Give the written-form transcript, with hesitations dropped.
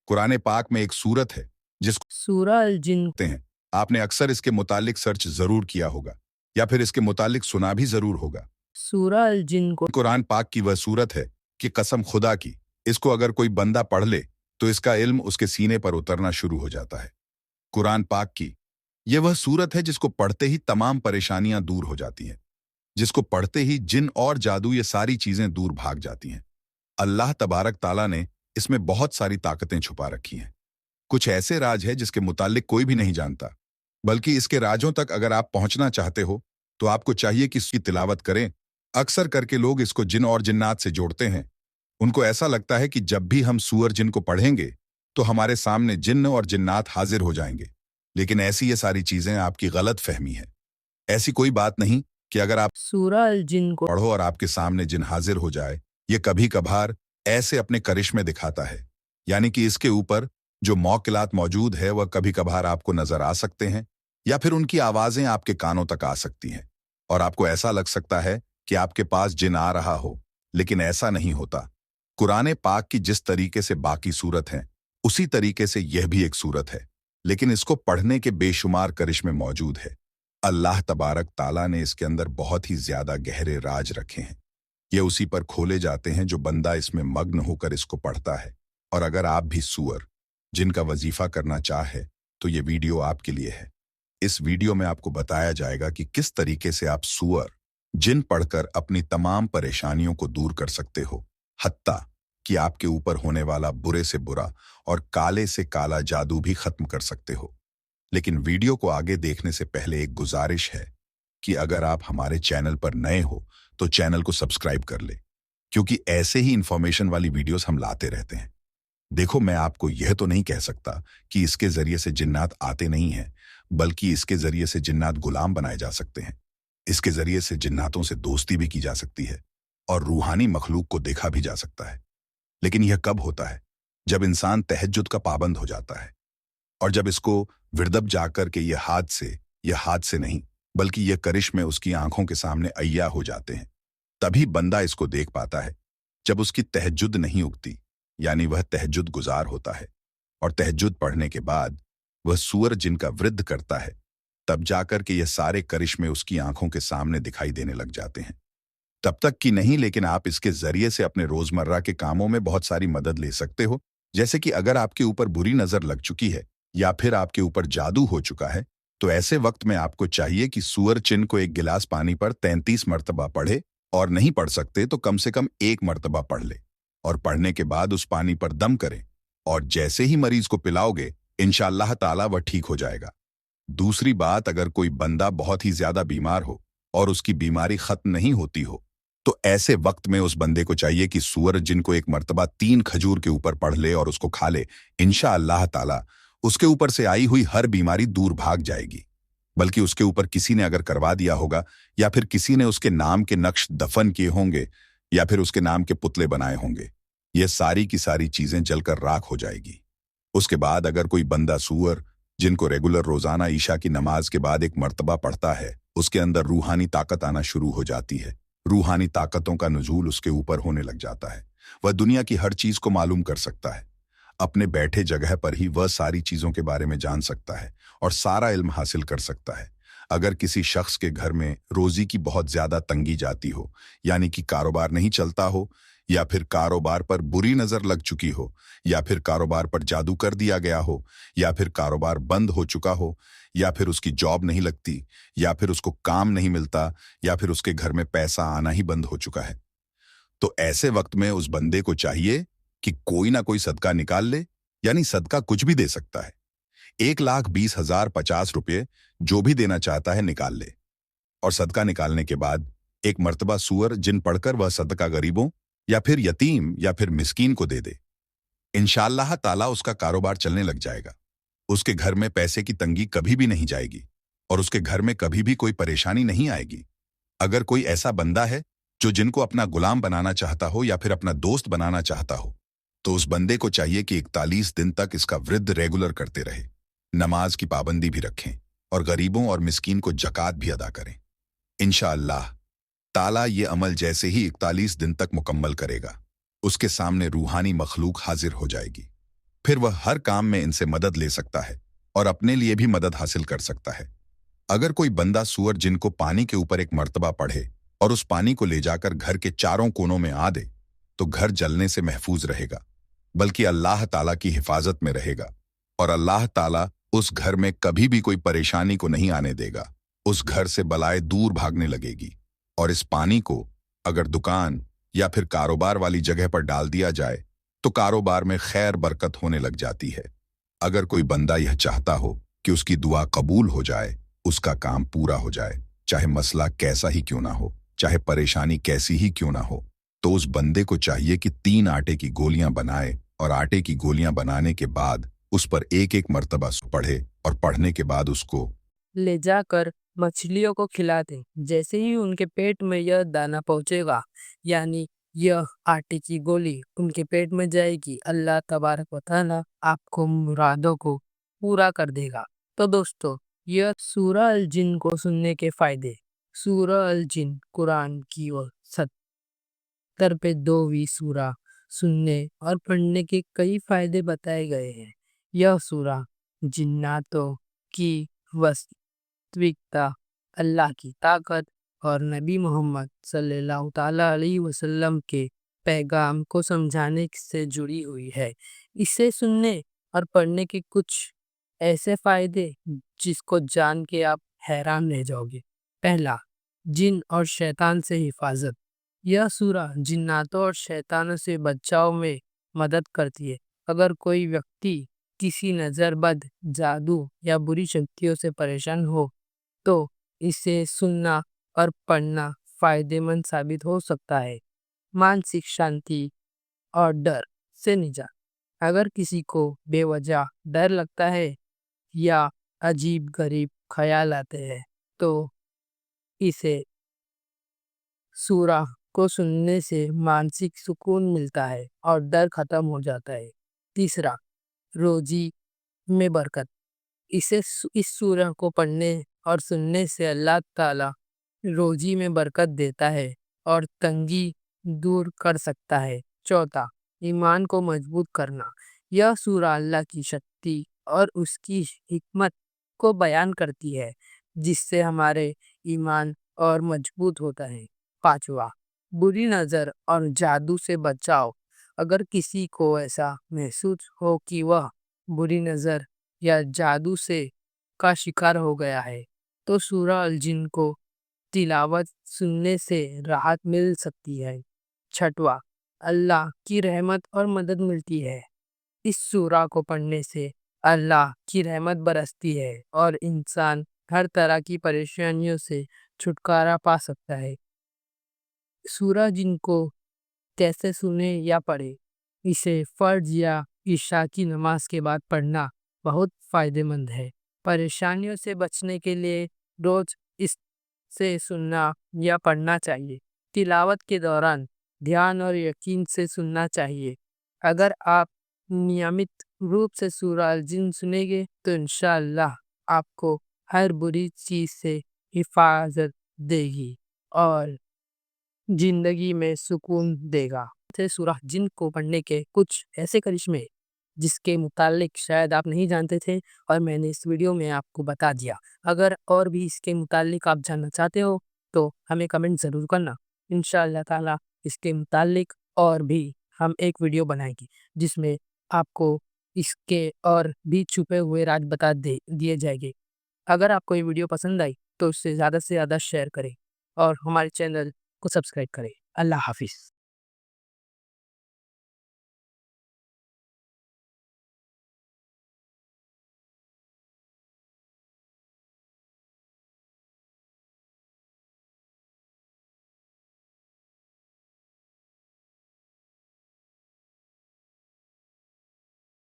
कुरान पाक में एक सूरत है जिसको सूरह अल जिन कहते हैं। आपने अक्सर इसके मुतालिक सर्च जरूर किया होगा या फिर इसके मुतालिक सुना भी जरूर होगा। सूरह अल जिन को कुरान पाक की वह सूरत है कि कसम खुदा की, इसको अगर कोई बंदा पढ़ ले तो इसका इल्म उसके सीने पर उतरना शुरू हो जाता है। कुरान पाक की यह वह सूरत है जिसको पढ़ते ही तमाम परेशानियां दूर हो जाती हैं, जिसको पढ़ते ही जिन और जादू ये सारी चीजें दूर भाग जाती हैं। अल्लाह तबारक ताला ने इसमें बहुत सारी ताकतें छुपा रखी हैं। कुछ ऐसे राज है जिसके मुतालिक कोई भी नहीं जानता, बल्कि इसके राजों तक अगर आप पहुंचना चाहते हो तो आपको चाहिए कि इसकी तिलावत करें। अक्सर करके लोग इसको जिन और जिन्नात से जोड़ते हैं। उनको ऐसा लगता है कि जब भी हम सूअर जिन को पढ़ेंगे तो हमारे सामने जिन्न और जिन्नात हाजिर हो जाएंगे, लेकिन ऐसी ये सारी चीजें आपकी गलत फहमी है। ऐसी कोई बात नहीं कि अगर आप सूरह अल जिन को पढ़ो और आपके सामने जिन हाजिर हो जाए। ये कभी कभार ऐसे अपने करिश्मे दिखाता है, यानी कि इसके ऊपर जो मौकिलात मौजूद है वह कभी कभार आपको नजर आ सकते हैं या फिर उनकी आवाजें आपके कानों तक आ सकती हैं और आपको ऐसा लग सकता है कि आपके पास जिन आ रहा हो, लेकिन ऐसा नहीं होता। कुरान पाक की जिस तरीके से बाकी सूरत हैं उसी तरीके से यह भी एक सूरत है, लेकिन इसको पढ़ने के बेशुमार करिश्मे मौजूद है। अल्लाह तबारक ताला ने इसके अंदर बहुत ही ज्यादा गहरे राज रखे हैं। ये उसी पर खोले जाते हैं जो बंदा इसमें मग्न होकर इसको पढ़ता है। और अगर आप भी सूअर जिनका वजीफा करना चाहे तो ये वीडियो आपके लिए है। इस वीडियो में आपको बताया जाएगा कि किस तरीके से आप सूअर जिन पढ़कर अपनी तमाम परेशानियों को दूर कर सकते हो, हत्ता कि आपके ऊपर होने वाला बुरे से बुरा और काले से काला जादू भी खत्म कर सकते हो। लेकिन वीडियो को आगे देखने से पहले एक गुजारिश है कि अगर आप हमारे चैनल पर नए हो तो चैनल को सब्सक्राइब कर ले, क्योंकि ऐसे ही इंफॉर्मेशन वाली वीडियोस हम लाते रहते हैं। देखो, मैं आपको यह तो नहीं कह सकता कि इसके जरिए से जिन्नात आते नहीं हैं, बल्कि इसके जरिए से जिन्नात गुलाम बनाए जा सकते हैं। इसके जरिए से जिन्नातों से दोस्ती भी की जा सकती है और रूहानी मखलूक को देखा भी जा सकता है। लेकिन यह कब होता है? जब इंसान तहज्जुद का पाबंद हो जाता है और जब इसको विरदब जाकर के यह हाथ से नहीं बल्कि यह करिश्मे उसकी आंखों के सामने अय्या हो जाते हैं, तभी बंदा इसको देख पाता है। जब उसकी तहज्जुद नहीं उगती, यानी वह तहज्जुद गुजार होता है और तहज्जुद पढ़ने के बाद वह सूअर जिनका वृद्ध करता है, तब जाकर के ये सारे करिश्मे उसकी आंखों के सामने दिखाई देने लग जाते हैं। तब तक की नहीं, लेकिन आप इसके जरिए से अपने रोजमर्रा के कामों में बहुत सारी मदद ले सकते हो। जैसे कि अगर आपके ऊपर बुरी नजर लग चुकी है या फिर आपके ऊपर जादू हो चुका है, तो ऐसे वक्त में आपको चाहिए कि सूअर चिन्ह को एक गिलास पानी पर 33 मरतबा पढ़े, और नहीं पढ़ सकते तो कम से कम 1 मरतबा पढ़ ले और पढ़ने के बाद उस पानी पर दम करें और जैसे ही मरीज को पिलाओगे इंशाअल्लाह ताला वह ठीक हो जाएगा। दूसरी बात, अगर कोई बंदा बहुत ही ज्यादा बीमार हो और उसकी बीमारी खत्म नहीं होती हो, तो ऐसे वक्त में उस बंदे को चाहिए कि सूअर जिनको एक मरतबा 3 खजूर के ऊपर पढ़ ले और उसको खा ले। इंशाअल्लाह ताला उसके ऊपर से आई हुई हर बीमारी दूर भाग जाएगी। बल्कि उसके ऊपर किसी ने अगर करवा दिया होगा या फिर किसी ने उसके नाम के नक्श दफन किए होंगे या फिर उसके नाम के पुतले बनाए होंगे, ये सारी की सारी चीजें जलकर राख हो जाएगी। उसके बाद अगर कोई बंदा सूअर जिनको रेगुलर रोजाना ईशा की नमाज के बाद 1 मरतबा पढ़ता है, उसके अंदर रूहानी ताकत आना शुरू हो जाती है। रूहानी ताकतों का नुजूल उसके ऊपर होने लग जाता है। वह दुनिया की हर चीज को मालूम कर सकता है। अपने बैठे जगह पर ही वह सारी चीजों के बारे में जान सकता है और सारा इल्म हासिल कर सकता है। अगर किसी शख्स के घर में रोजी की बहुत ज्यादा तंगी जाती हो, यानी कि कारोबार नहीं चलता हो, या फिर कारोबार पर बुरी नजर लग चुकी हो, या फिर कारोबार पर जादू कर दिया गया हो, या फिर कारोबार बंद हो चुका हो, या फिर उसकी जॉब नहीं लगती, या फिर उसको काम नहीं मिलता, या फिर उसके घर में पैसा आना ही बंद हो चुका है, तो ऐसे वक्त में उस बंदे को चाहिए कि कोई ना कोई सदका निकाल ले। यानी सदका कुछ भी दे सकता है। 1,20,000 50 रुपये जो भी देना चाहता है निकाल ले, और सदका निकालने के बाद 1 मरतबा सूअर जिन पढ़कर वह सदका गरीबों या फिर यतीम या फिर मिस्कीन को दे दे। इंशाअल्लाह ताला उसका कारोबार चलने लग जाएगा। उसके घर में पैसे की तंगी कभी भी नहीं जाएगी और उसके घर में कभी भी कोई परेशानी नहीं आएगी। अगर कोई ऐसा बंदा है जो जिनको अपना गुलाम बनाना चाहता हो या फिर अपना दोस्त बनाना चाहता हो, तो उस बंदे को चाहिए कि 41 दिन तक इसका वृद्ध रेगुलर करते रहे, नमाज की पाबंदी भी रखें और गरीबों और मिस्कीन को जकात भी अदा करें। इंशाअल्लाह ताला ये अमल जैसे ही 41 दिन तक मुकम्मल करेगा, उसके सामने रूहानी मखलूक हाजिर हो जाएगी फिर वह हर काम में इनसे मदद ले सकता है और अपने लिए भी मदद हासिल कर सकता है। अगर कोई बंदा सूअर जिन को पानी के ऊपर एक मर्तबा पढ़े और उस पानी को ले जाकर घर के चारों कोनों में आ दे, तो घर जलने से महफूज रहेगा, बल्कि अल्लाह ताला की हिफाजत में रहेगा और अल्लाह ताला उस घर में कभी भी कोई परेशानी को नहीं आने देगा। उस घर से बलाएं दूर भागने लगेगी। और इस पानी को अगर दुकान या फिर कारोबार वाली जगह पर डाल दिया जाए तो कारोबार में खैर बरकत होने लग जाती है। अगर कोई बंदा यह चाहता हो कि उसकी दुआ कबूल हो जाए, उसका काम पूरा हो जाए, चाहे मसला कैसा ही क्यों ना हो, चाहे परेशानी कैसी ही क्यों ना हो, तो उस बंदे को चाहिए कि 3 आटे की गोलियां बनाए और आटे की गोलियां बनाने के बाद उस पर एक एक मर्तबा पढ़े और पढ़ने के बाद उसको ले जाकर मछलियों को खिला दें। जैसे ही उनके पेट में यह दाना पहुंचेगा, यानी यह आटे की गोली उनके पेट में जाएगी, अल्लाह तबारक व तआला आपको मुरादों को पूरा कर देगा। तो दोस्तों, यह सूरह अल जिन को सुनने के फायदे। सूरह अल जिन कुरान की वो 70 पे 2वीं सूरह सुनने और पढ़ने के कई फायदे बताए गए हैं। यह सूरह जिन्नातों की वास्तविकता, अल्लाह की ताकत और नबी मोहम्मद सल्लल्लाहु ताला अलैहि वसल्लम के पैगाम को समझाने से जुड़ी हुई है। इसे सुनने और पढ़ने के कुछ ऐसे फायदे जिसको जान के आप हैरान रह जाओगे। पहला, जिन और शैतान से हिफाजत। यह सूरह जिन्नातों और शैतानों से बचाव में मदद करती है। अगर कोई व्यक्ति किसी नज़रबद, जादू या बुरी शक्तियों से परेशान हो तो इसे सुनना और पढ़ना फायदेमंद साबित हो सकता है। मानसिक शांति और डर से निजात। अगर किसी को बेवजह डर लगता है या अजीब गरीब ख्याल आते हैं तो इसे सूरह को सुनने से मानसिक सुकून मिलता है और डर खत्म हो जाता है। तीसरा, रोजी में बरकत। इस सूरह को पढ़ने और सुनने से अल्लाह ताला रोजी में बरकत देता है और तंगी दूर कर सकता है। चौथा, ईमान को मजबूत करना। यह सूरह अल्लाह की शक्ति और उसकी हिकमत को बयान करती है, जिससे हमारे ईमान और मजबूत होता है। पांचवा, बुरी नज़र और जादू से बचाव। अगर किसी को ऐसा महसूस हो कि वह बुरी नज़र या जादू से का शिकार हो गया है, तो सूरह अल जिन को तिलावत सुनने से राहत मिल सकती है। छठवा, अल्लाह की रहमत और मदद मिलती है। इस सूरह को पढ़ने से अल्लाह की रहमत बरसती है और इंसान हर तरह की परेशानियों से छुटकारा पा सकता है। सूरह जिन को कैसे सुने या पढ़े। इसे फर्ज या इशा की नमाज के बाद पढ़ना बहुत फायदेमंद है। परेशानियों से बचने के लिए रोज इससे सुनना या पढ़ना चाहिए। तिलावत के दौरान ध्यान और यकीन से सुनना चाहिए। अगर आप नियमित रूप से सूरह अल जिन सुनेंगे तो इंशाअल्लाह आपको हर बुरी चीज से हिफाजत देगी और जिंदगी में सुकून देगा। से सूरह जिन को पढ़ने के कुछ ऐसे करिश्मे जिसके मुतालिक शायद आप नहीं जानते थे और मैंने इस वीडियो में आपको बता दिया। अगर और भी इसके मुतालिक आप जानना चाहते हो तो हमें कमेंट ज़रूर करना। इंशाअल्लाह ताला इसके मुतालिक और भी हम एक वीडियो बनाएंगे जिसमें आपको इसके और भी छुपे हुए राज बता दिए जाएंगे। अगर आपको ये वीडियो पसंद आई तो इसे ज़्यादा से ज़्यादा शेयर करें और हमारे चैनल को सब्सक्राइब करें। अल्लाह हाफिज़।